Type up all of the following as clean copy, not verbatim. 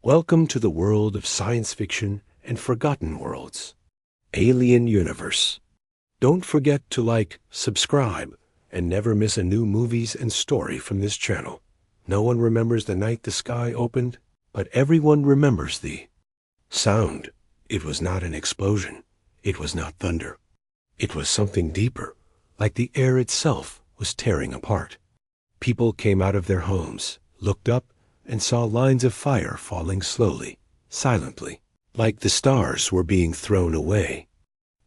Welcome to the world of science fiction and forgotten worlds. Alien Universe. Don't forget to like, subscribe, and never miss a new movies and story from this channel. No one remembers the night the sky opened, but everyone remembers the sound. It was not an explosion. It was not thunder. It was something deeper, like the air itself was tearing apart. People came out of their homes, looked up, and saw lines of fire falling slowly, silently, like the stars were being thrown away.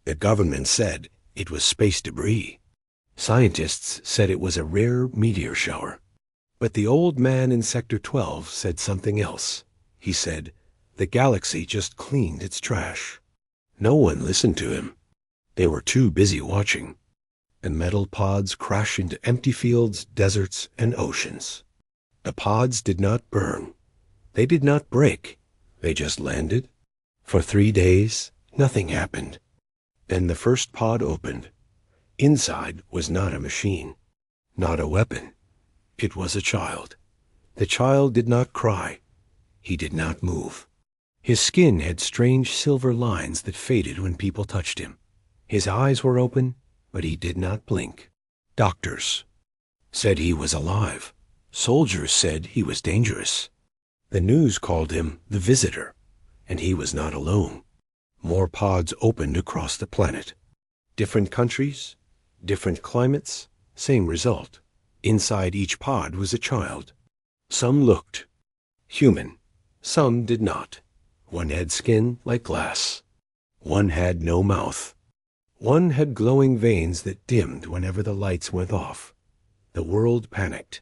The government said it was space debris. Scientists said it was a rare meteor shower. But the old man in Sector 12 said something else. He said, the galaxy just cleaned its trash. No one listened to him. They were too busy watching. And metal pods crash into empty fields, deserts, and oceans. The pods did not burn. They did not break. They just landed. For 3 days, nothing happened. Then the first pod opened. Inside was not a machine, not a weapon. It was a child. The child did not cry. He did not move. His skin had strange silver lines that faded when people touched him. His eyes were open, but he did not blink. Doctors said he was alive. Soldiers said he was dangerous. The news called him the visitor, and he was not alone. More pods opened across the planet. Different countries, different climates, same result. Inside each pod was a child. Some looked human, some did not. One had skin like glass. One had no mouth. One had glowing veins that dimmed whenever the lights went off. The world panicked.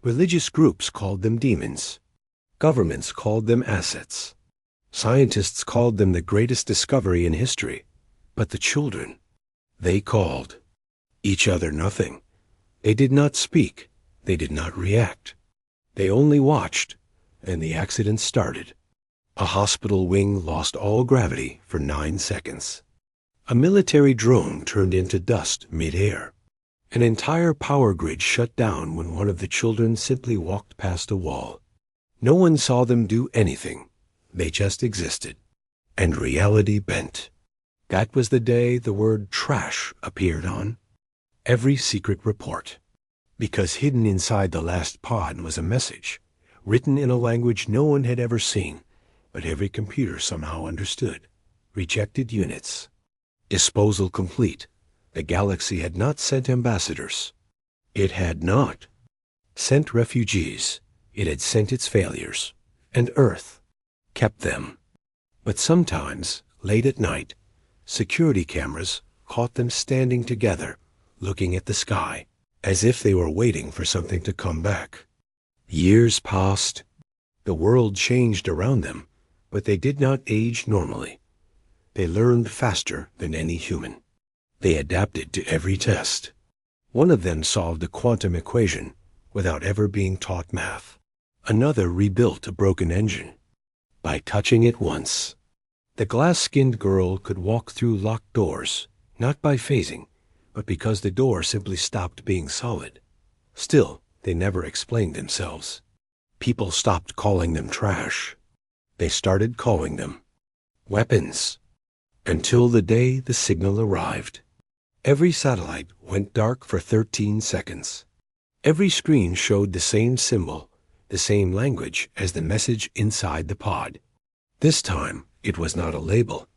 Religious groups called them demons. Governments called them assets. Scientists called them the greatest discovery in history. But the children, they called each other nothing. They did not speak. They did not react. They only watched, and the accident started. A hospital wing lost all gravity for 9 seconds. A military drone turned into dust mid-air. An entire power grid shut down when one of the children simply walked past a wall. No one saw them do anything. They just existed. And reality bent. That was the day the word trash appeared on every secret report. Because hidden inside the last pod was a message, written in a language no one had ever seen, but every computer somehow understood. Rejected units. Disposal complete. The galaxy had not sent ambassadors. It had not sent refugees. It had sent its failures. And Earth kept them. But sometimes, late at night, security cameras caught them standing together, looking at the sky, as if they were waiting for something to come back. Years passed. The world changed around them, but they did not age normally. They learned faster than any human. They adapted to every test. One of them solved a quantum equation without ever being taught math. Another rebuilt a broken engine by touching it once. The glass-skinned girl could walk through locked doors, not by phasing, but because the door simply stopped being solid. Still, they never explained themselves. People stopped calling them trash. They started calling them weapons. Until the day the signal arrived. Every satellite went dark for 13 seconds. Every screen showed the same symbol, the same language as the message inside the pod. This time, it was not a label.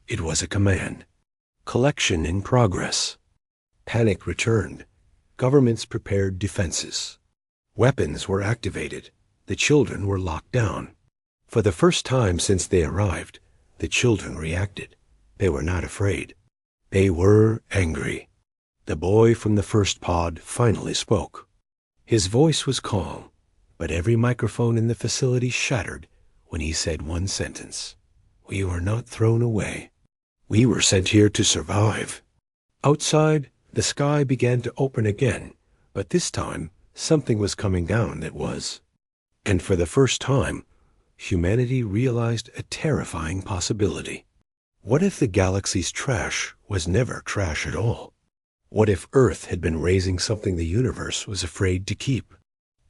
It was a command. Collection in progress. Panic returned. Governments prepared defenses. Weapons were activated. The children were locked down. For the first time since they arrived, the children reacted. They were not afraid. They were angry. The boy from the first pod finally spoke. His voice was calm, but every microphone in the facility shattered when he said one sentence. We were not thrown away. We were sent here to survive. Outside, the sky began to open again, but this time something was coming down that was. And for the first time, humanity realized a terrifying possibility. What if the galaxy's trash was never trash at all? What if Earth had been raising something the universe was afraid to keep?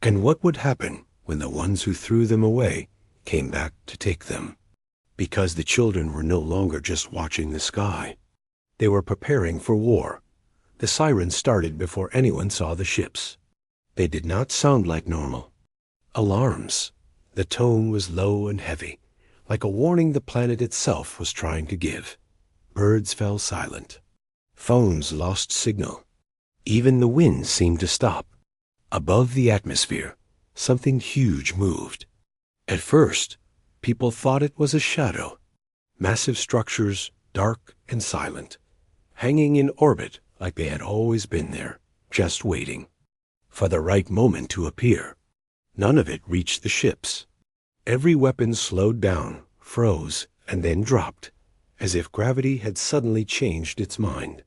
And what would happen when the ones who threw them away came back to take them. Because the children were no longer just watching the sky. They were preparing for war. The sirens started before anyone saw the ships. They did not sound like normal alarms. The tone was low and heavy, like a warning the planet itself was trying to give. Birds fell silent. Phones lost signal. Even the wind seemed to stop. Above the atmosphere, something huge moved. At first, people thought it was a shadow. Massive structures, dark and silent, hanging in orbit like they had always been there, just waiting for the right moment to appear. None of it reached the ships. Every weapon slowed down, froze, and then dropped, as if gravity had suddenly changed its mind.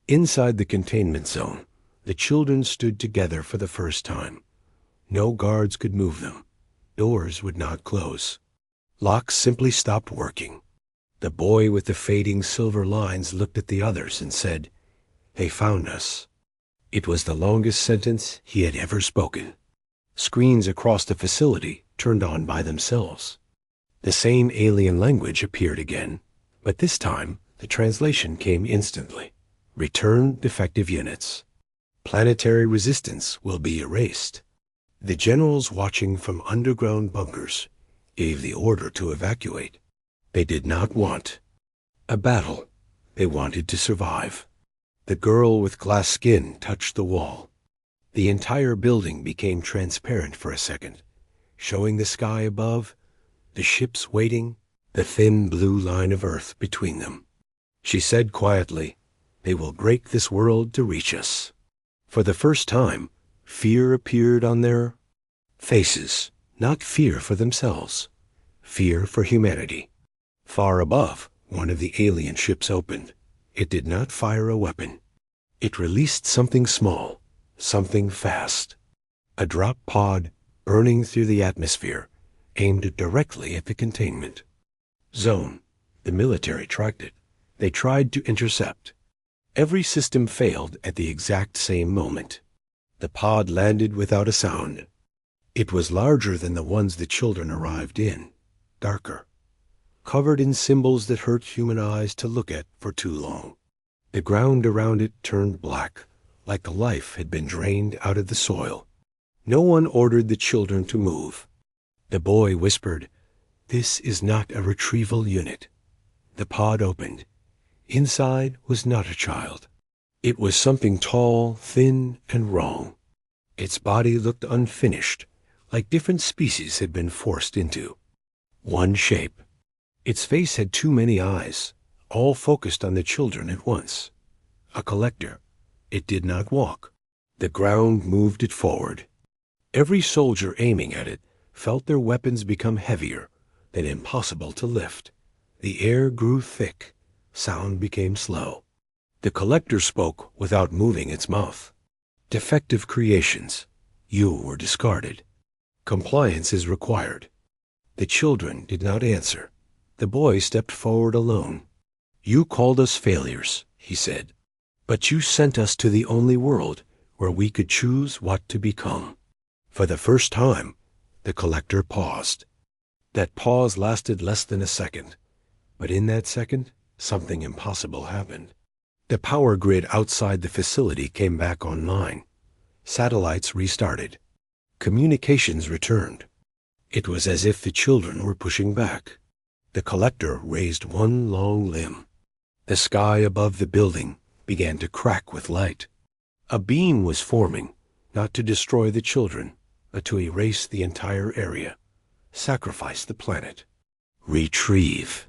Inside the containment zone, the children stood together for the first time. No guards could move them. Doors would not close. Locks simply stopped working. The boy with the fading silver lines looked at the others and said, "They found us." It was the longest sentence he had ever spoken. Screens across the facility turned on by themselves. The same alien language appeared again, but this time the translation came instantly. Return defective units. Planetary resistance will be erased. The generals watching from underground bunkers gave the order to evacuate. They did not want a battle. They wanted to survive. The girl with glass skin touched the wall. The entire building became transparent for a second, showing the sky above, the ships waiting, the thin blue line of Earth between them. She said quietly, "They will break this world to reach us." For the first time, fear appeared on their faces, not fear for themselves, fear for humanity. Far above, one of the alien ships opened. It did not fire a weapon. It released something small, something fast. A drop pod burning through the atmosphere, aimed directly at the containment zone. The military tracked it. They tried to intercept. Every system failed at the exact same moment. The pod landed without a sound. It was larger than the ones the children arrived in, darker, covered in symbols that hurt human eyes to look at for too long. The ground around it turned black, like the life had been drained out of the soil. No one ordered the children to move. The boy whispered, "This is not a retrieval unit." The pod opened. Inside was not a child. It was something tall, thin, and wrong. Its body looked unfinished, like different species had been forced into one shape. Its face had too many eyes, all focused on the children at once. A collector. It did not walk. The ground moved it forward. Every soldier aiming at it felt their weapons become heavier, then impossible to lift. The air grew thick. Sound became slow. The collector spoke without moving its mouth. "Defective creations. You were discarded. Compliance is required." The children did not answer. The boy stepped forward alone. "You called us failures," he said, "but you sent us to the only world where we could choose what to become." For the first time, the collector paused. That pause lasted less than a second, but in that second, something impossible happened. The power grid outside the facility came back online. Satellites restarted. Communications returned. It was as if the children were pushing back. The collector raised one long limb. The sky above the building began to crack with light. A beam was forming, not to destroy the children, but to erase the entire area, sacrifice the planet, retrieve.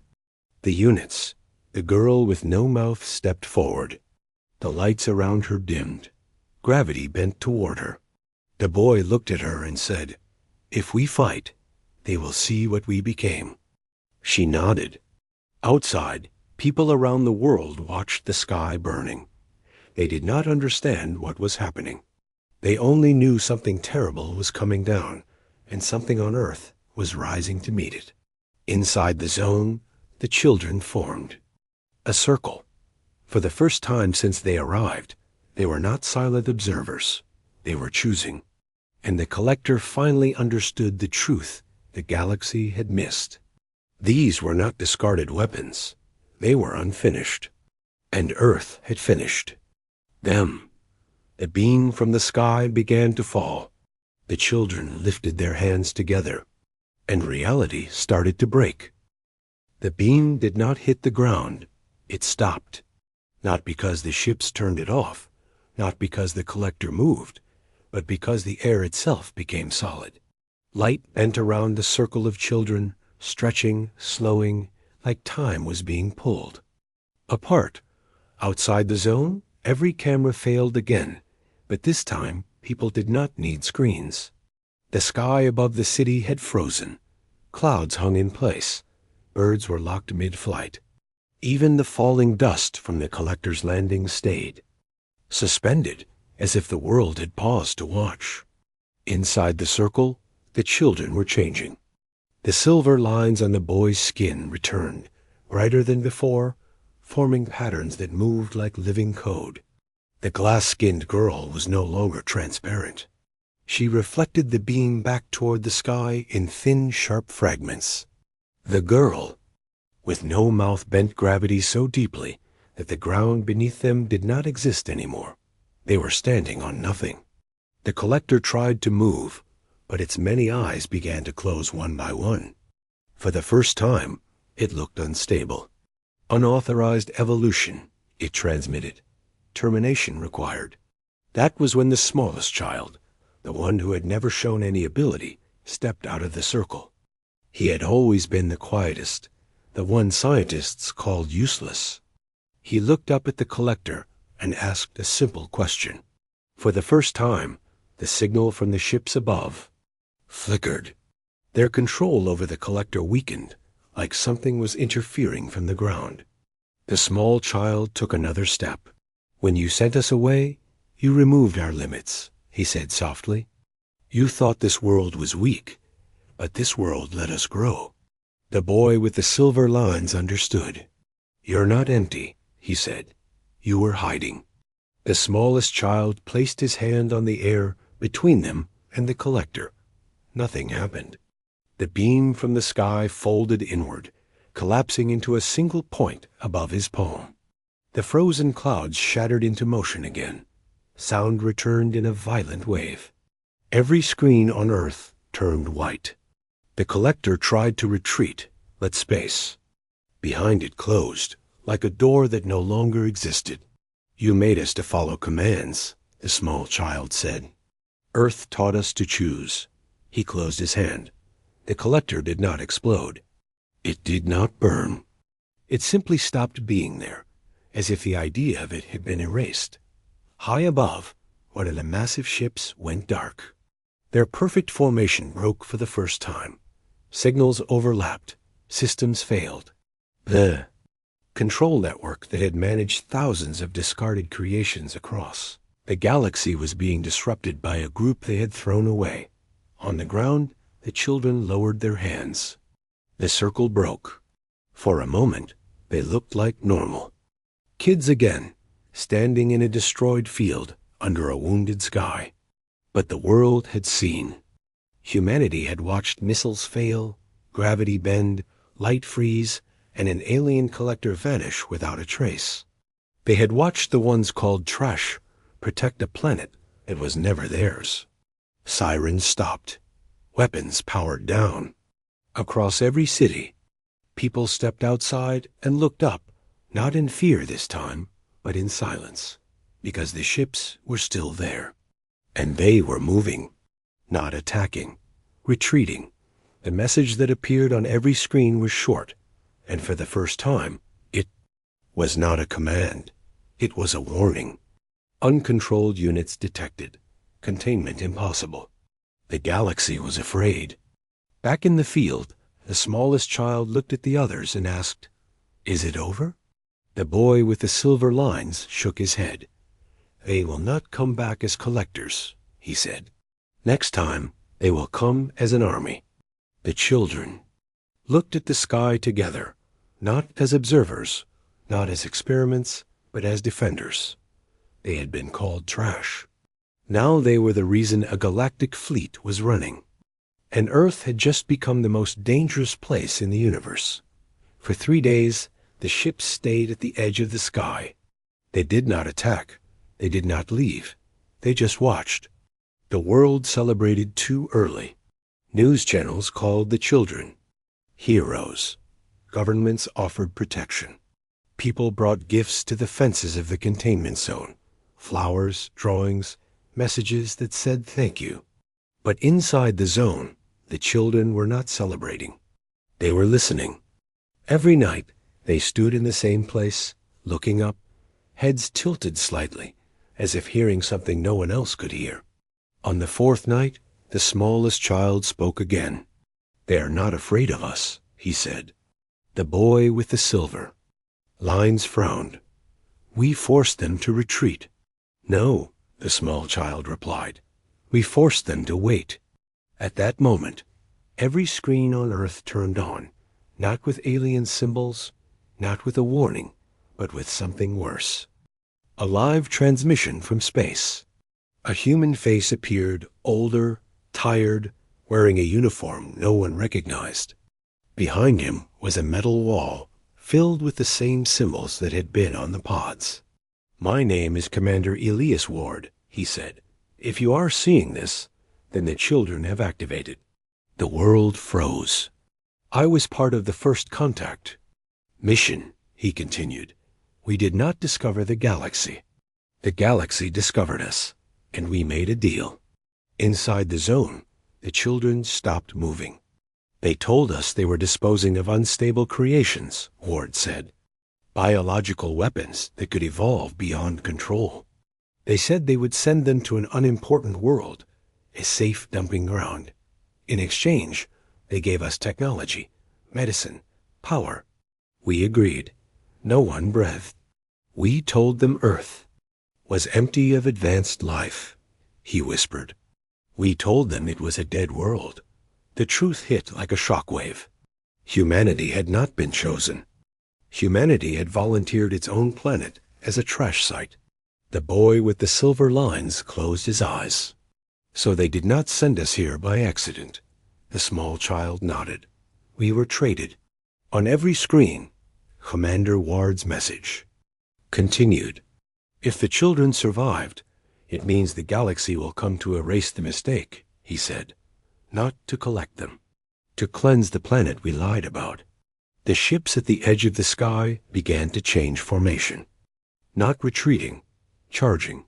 The units. The girl with no mouth stepped forward. The lights around her dimmed. Gravity bent toward her. The boy looked at her and said, "If we fight, they will see what we became." She nodded. Outside, people around the world watched the sky burning. They did not understand what was happening. They only knew something terrible was coming down, and something on Earth was rising to meet it. Inside the zone, the children formed. A circle. For the first time since they arrived, they were not silent observers. They were choosing. And the collector finally understood the truth the galaxy had missed. These were not discarded weapons. They were unfinished. And Earth had finished them. A beam from the sky began to fall. The children lifted their hands together, and reality started to break. The beam did not hit the ground. It stopped. Not because the ships turned it off, not because the collector moved, but because the air itself became solid. Light bent around the circle of children, stretching, slowing, like time was being pulled. Apart, outside the zone, every camera failed again, but this time people did not need screens. The sky above the city had frozen. Clouds hung in place. Birds were locked mid-flight. Even the falling dust from the collector's landing stayed, suspended as if the world had paused to watch. Inside the circle, the children were changing. The silver lines on the boy's skin returned, brighter than before, forming patterns that moved like living code. The glass-skinned girl was no longer transparent. She reflected the beam back toward the sky in thin, sharp fragments. The girl, with no mouth, bent gravity so deeply that the ground beneath them did not exist anymore. They were standing on nothing. The collector tried to move, but its many eyes began to close one by one. For the first time, it looked unstable. Unauthorized evolution, it transmitted. Termination required. That was when the smallest child, the one who had never shown any ability, stepped out of the circle. He had always been the quietest, the one scientists called useless. He looked up at the collector and asked a simple question. For the first time, the signal from the ships above flickered. Their control over the collector weakened, like something was interfering from the ground. The small child took another step. "When you sent us away, you removed our limits," he said softly. "You thought this world was weak, but this world let us grow." The boy with the silver lines understood. "You're not empty," he said. "You were hiding." The smallest child placed his hand on the air between them and the collector. Nothing happened. The beam from the sky folded inward, collapsing into a single point above his palm. The frozen clouds shattered into motion again. Sound returned in a violent wave. Every screen on Earth turned white. The collector tried to retreat, but space behind it closed, like a door that no longer existed. "You made us to follow commands," the small child said. "Earth taught us to choose." He closed his hand. The collector did not explode. It did not burn. It simply stopped being there, as if the idea of it had been erased. High above, one of the massive ships went dark. Their perfect formation broke for the first time. Signals overlapped. Systems failed. The control network that had managed thousands of discarded creations across the galaxy was being disrupted by a group they had thrown away. On the ground, the children lowered their hands. The circle broke. For a moment, they looked like normal. Kids again, standing in a destroyed field under a wounded sky. But the world had seen. Humanity had watched missiles fail, gravity bend, light freeze, and an alien collector vanish without a trace. They had watched the ones called trash protect a planet that was never theirs. Sirens stopped. Weapons powered down. Across every city, people stepped outside and looked up, not in fear this time, but in silence, because the ships were still there. And they were moving, not attacking, retreating. The message that appeared on every screen was short, and for the first time, it was not a command. It was a warning. Uncontrolled units detected. Containment impossible. The galaxy was afraid. Back in the field, the smallest child looked at the others and asked, "Is it over?" The boy with the silver lines shook his head. "They will not come back as collectors," he said. "Next time, they will come as an army." The children looked at the sky together, not as observers, not as experiments, but as defenders. They had been called trash. Now they were the reason a galactic fleet was running. And Earth had just become the most dangerous place in the universe. For 3 days, the ships stayed at the edge of the sky. They did not attack. They did not leave. They just watched. The world celebrated too early. News channels called the children heroes. Governments offered protection. People brought gifts to the fences of the containment zone. Flowers, drawings, messages that said thank you. But inside the zone, the children were not celebrating. They were listening. Every night, they stood in the same place, looking up, heads tilted slightly, as if hearing something no one else could hear. On the 4th night, the smallest child spoke again. "They are not afraid of us," he said. The boy with the silver lines frowned. "We forced them to retreat." "No," the small child replied. "We forced them to wait." At that moment, every screen on Earth turned on, not with alien symbols, not with a warning, but with something worse. A live transmission from space. A human face appeared, older, tired, wearing a uniform no one recognized. Behind him was a metal wall filled with the same symbols that had been on the pods. "My name is Commander Elias Ward," he said. "If you are seeing this, then the children have activated." The world froze. "I was part of the first contact mission," he continued. "We did not discover the galaxy. The galaxy discovered us, and we made a deal." Inside the zone, the children stopped moving. "They told us they were disposing of unstable creations," Ward said. "Biological weapons that could evolve beyond control. They said they would send them to an unimportant world, a safe dumping ground. In exchange, they gave us technology, medicine, power. We agreed. No one breathed. We told them Earth was empty of advanced life," he whispered. "We told them it was a dead world." The truth hit like a shockwave. Humanity had not been chosen. Humanity had volunteered its own planet as a trash site. The boy with the silver lines closed his eyes. "So they did not send us here by accident." The small child nodded. "We were traded." On every screen, Commander Ward's message continued. "If the children survived, it means the galaxy will come to erase the mistake," he said. "Not to collect them. To cleanse the planet we lied about." The ships at the edge of the sky began to change formation. Not retreating, charging.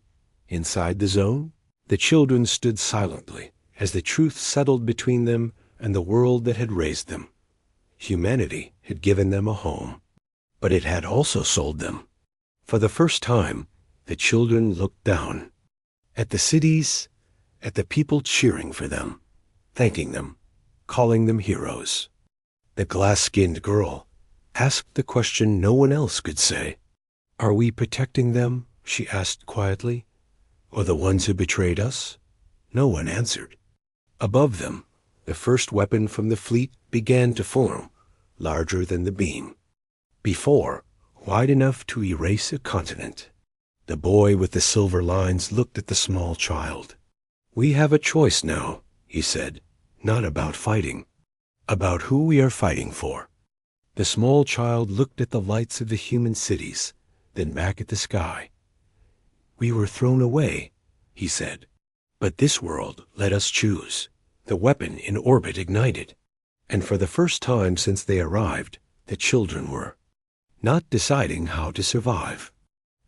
Inside the zone, the children stood silently as the truth settled between them and the world that had raised them. Humanity had given them a home, but it had also sold them. For the first time, the children looked down at the cities, at the people cheering for them, thanking them, calling them heroes. The glass-skinned girl asked the question no one else could say. "Are we protecting them?" she asked quietly. "Or the ones who betrayed us?" No one answered. Above them, the first weapon from the fleet began to form, larger than the beam. Before, wide enough to erase a continent. The boy with the silver lines looked at the small child. "We have a choice now," he said, "not about fighting, about who we are fighting for." The small child looked at the lights of the human cities, then back at the sky. "We were thrown away," he said. "But this world let us choose." The weapon in orbit ignited, and for the first time since they arrived, the children were not deciding how to survive.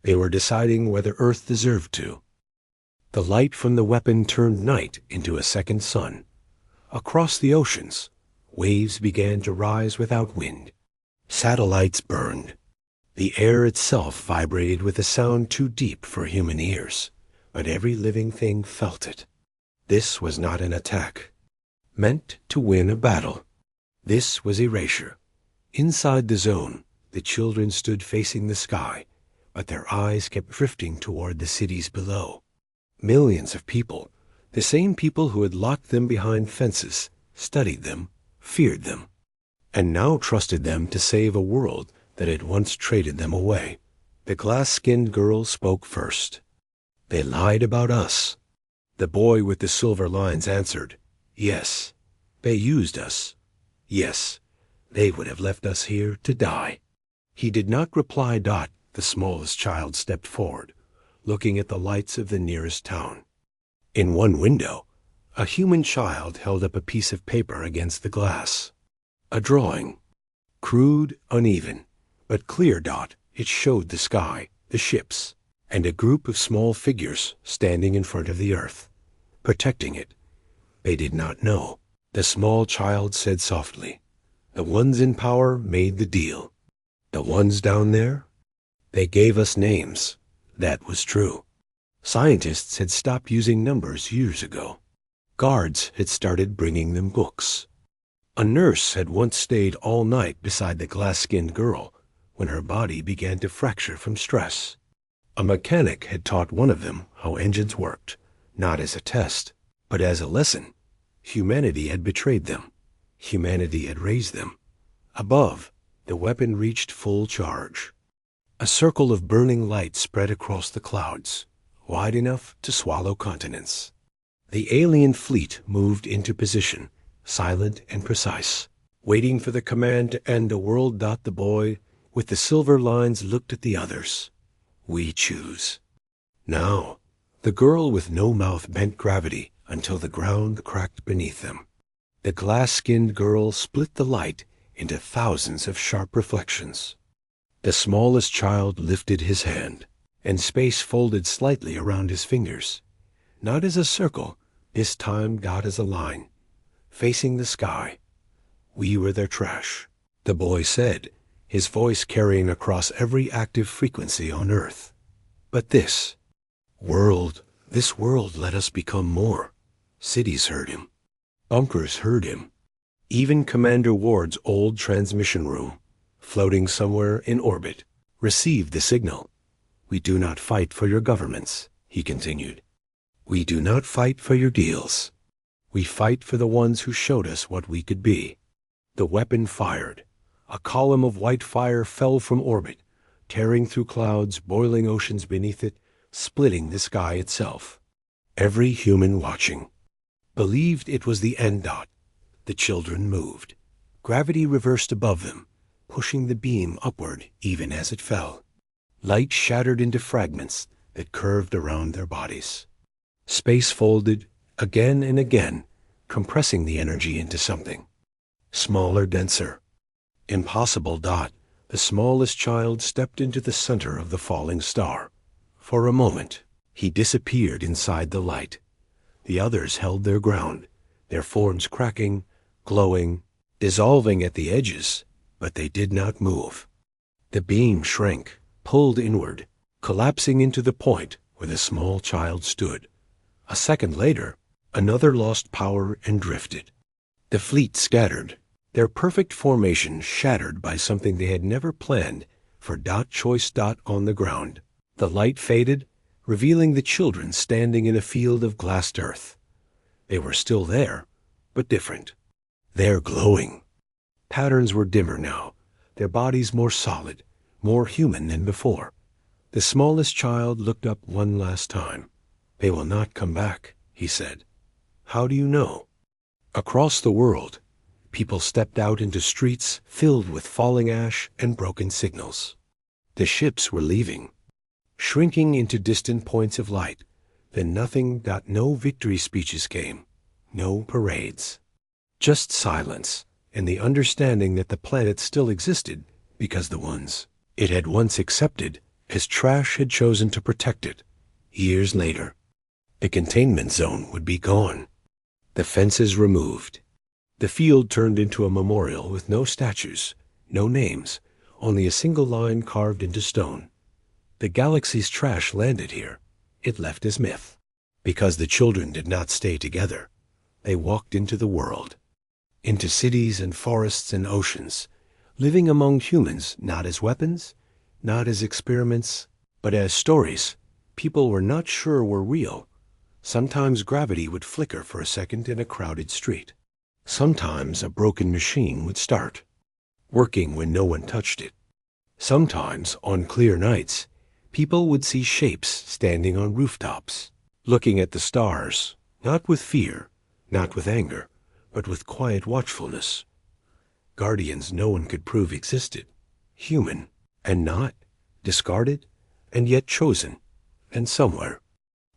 They were deciding whether Earth deserved to. The light from the weapon turned night into a second sun. Across the oceans, waves began to rise without wind. Satellites burned. The air itself vibrated with a sound too deep for human ears, but every living thing felt it. This was not an attack, meant to win a battle. This was erasure. Inside the zone, the children stood facing the sky, but their eyes kept drifting toward the cities below. Millions of people, the same people who had locked them behind fences, studied them, feared them, and now trusted them to save a world that had once traded them away. The glass-skinned girl spoke first. "They lied about us." The boy with the silver lines answered, "Yes, They used us. Yes, they would have left us here to die. He did not reply. The smallest child stepped forward, looking at the lights of the nearest town. In one window, a human child held up a piece of paper against the glass. A drawing. Crude, uneven, but clear. It showed the sky, the ships, and a group of small figures standing in front of the earth, protecting it. They did not know. The small child said softly, "The ones in power made the deal. The ones down there, they gave us names." That was true. Scientists had stopped using numbers years ago. Guards had started bringing them books. A nurse had once stayed all night beside the glass-skinned girl when her body began to fracture from stress. A mechanic had taught one of them how engines worked, not as a test, but as a lesson. Humanity had betrayed them. Humanity had raised them. Above, the weapon reached full charge. A circle of burning light spread across the clouds, wide enough to swallow continents. The alien fleet moved into position, silent and precise, waiting for the command to end a world. The boy with the silver lines looked at the others. "We choose." Now, the girl with no mouth bent gravity until the ground cracked beneath them. The glass-skinned girl split the light into thousands of sharp reflections. The smallest child lifted his hand, and space folded slightly around his fingers, not as a circle, this time as a line, facing the sky. "We were their trash," the boy said, his voice carrying across every active frequency on Earth. "But this world let us become more." Cities heard him. Bunkers heard him. Even Commander Ward's old transmission room, floating somewhere in orbit, received the signal. "We do not fight for your governments," he continued. "We do not fight for your deals. We fight for the ones who showed us what we could be." The weapon fired. A column of white fire fell from orbit, tearing through clouds, boiling oceans beneath it, splitting the sky itself. Every human watching believed it was the end. The children moved. Gravity reversed above them, pushing the beam upward even as it fell. Light shattered into fragments that curved around their bodies. Space folded again and again, compressing the energy into something smaller, denser. Impossible. The smallest child stepped into the center of the falling star. For a moment, he disappeared inside the light. The others held their ground, their forms cracking, glowing, dissolving at the edges, but they did not move. The beam shrank, pulled inward, collapsing into the point where the small child stood. A second later, another lost power and drifted. The fleet scattered, their perfect formation shattered by something they had never planned for. Choice. On the ground. The light faded, revealing the children standing in a field of glassed earth. They were still there, but different. They're glowing. Patterns were dimmer now, their bodies more solid, more human than before. The smallest child looked up one last time. "They will not come back," he said. "How do you know?" Across the world, people stepped out into streets filled with falling ash and broken signals. The ships were leaving, shrinking into distant points of light. Then nothing. No victory speeches came, no parades. Just silence and the understanding that the planet still existed because the ones it had once accepted as trash had chosen to protect it. Years later, the containment zone would be gone, the fences removed. The field turned into a memorial with no statues, no names, only a single line carved into stone. The galaxy's trash landed here. It left as myth. Because the children did not stay together, they walked into the world, into cities and forests and oceans, living among humans not as weapons, not as experiments, but as stories people were not sure were real. Sometimes gravity would flicker for a second in a crowded street. Sometimes a broken machine would start, working when no one touched it. Sometimes, on clear nights, people would see shapes standing on rooftops, looking at the stars, not with fear, not with anger, but with quiet watchfulness. Guardians no one could prove existed, human, and not, discarded, and yet chosen, and somewhere,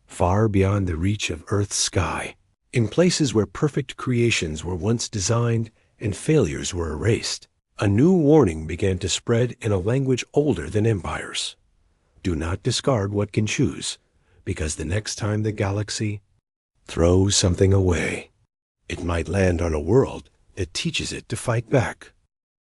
far beyond the reach of Earth's sky, in places where perfect creations were once designed and failures were erased, a new warning began to spread in a language older than empires. Do not discard what can choose, because the next time the galaxy throws something away, it might land on a world that teaches it to fight back.